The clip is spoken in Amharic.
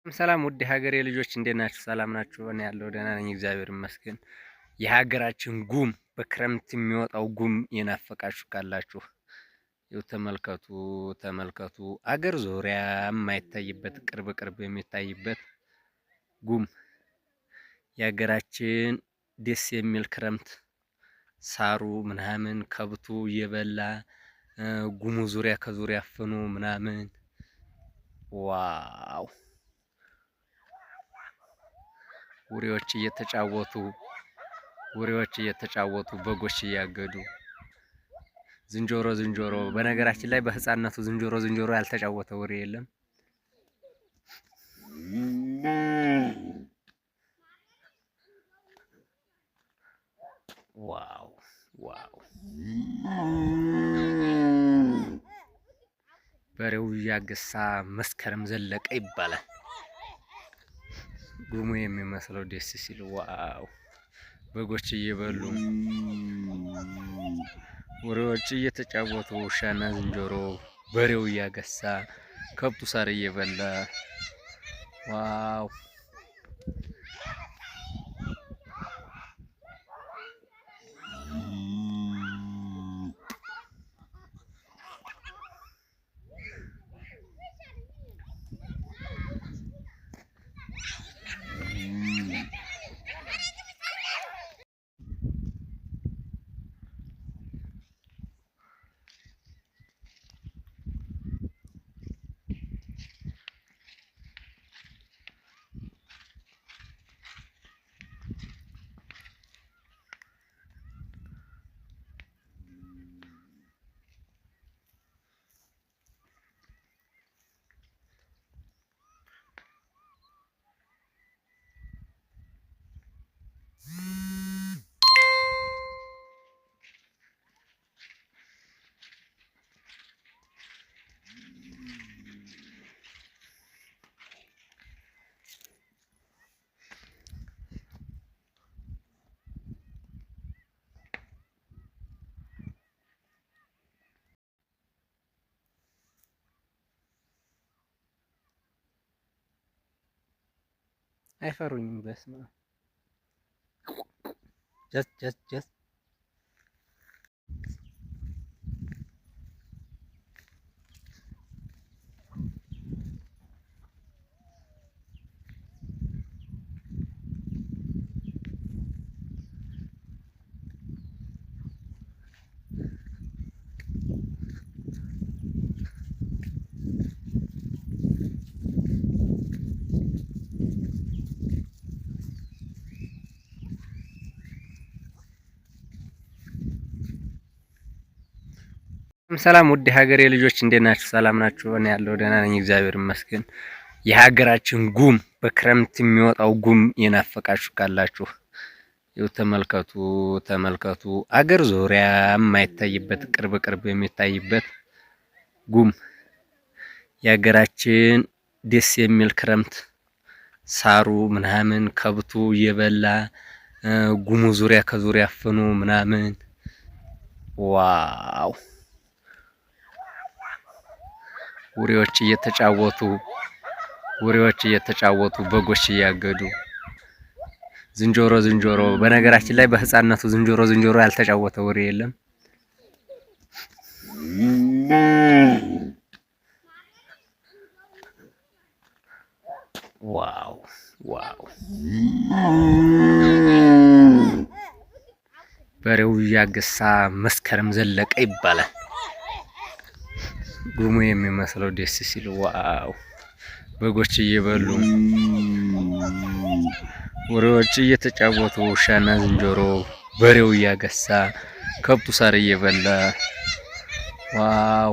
ሰላም ውድ ሀገሬ ልጆች እንዴት ናችሁ? ሰላም ናችሁ? እኔ ያለው ደህና ነኝ፣ እግዚአብሔር ይመስገን። የሀገራችን ጉም በክረምት የሚወጣው ጉም የናፈቃችሁ ካላችሁ ይኸው ተመልከቱ፣ ተመልከቱ። አገር ዙሪያ የማይታይበት ቅርብ ቅርብ የሚታይበት ጉም የሀገራችን ደስ የሚል ክረምት ሳሩ ምናምን ከብቱ እየበላ ጉሙ ዙሪያ ከዙሪያ አፍኖ ምናምን ዋው ውሬዎች እየተጫወቱ በጎች እያገዱ ዝንጀሮ በነገራችን ላይ በህፃንነቱ ዝንጀሮ ያልተጫወተ ውሬ የለም። ዋው ዋው በሬው እያገሳ መስከረም ዘለቀ ይባላል። ጉሙ የሚመስለው ደስ ሲል ዋው በጎች እየበሉ ውሬዎች እየተጫወቱ ውሻና ዝንጀሮ በሬው እያገሳ ከብቱ ሳር እየበላ ዋው አይፈሩኝም። በስመ አብ ጀስት ሰላም ውድ ሀገሬ ልጆች እንዴት ናችሁ? ሰላም ናችሁ? እኔ ያለው ደህና ነኝ፣ እግዚአብሔር ይመስገን። የሀገራችን ጉም በክረምት የሚወጣው ጉም የናፈቃችሁ ካላችሁ ይኸው ተመልከቱ፣ ተመልከቱ። አገር ዙሪያ የማይታይበት ቅርብ ቅርብ የሚታይበት ጉም የሀገራችን ደስ የሚል ክረምት ሳሩ ምናምን ከብቱ እየበላ ጉሙ ዙሪያ ከዙሪያ አፍኖ ምናምን ዋው ውሬዎች እየተጫወቱ በጎች እያገዱ ዝንጀሮ በነገራችን ላይ በህፃንነቱ ዝንጀሮ ያልተጫወተ ውሬ የለም። ዋው ዋው በሬው እያገሳ መስከረም ዘለቀ ይባላል። ጉሙ የሚመስለው ደስ ሲል ዋው በጎች እየበሉ ውሬዎች እየተጫወቱ ውሻና ዝንጀሮ በሬው እያገሳ ከብቱ ሳር እየበላ ዋው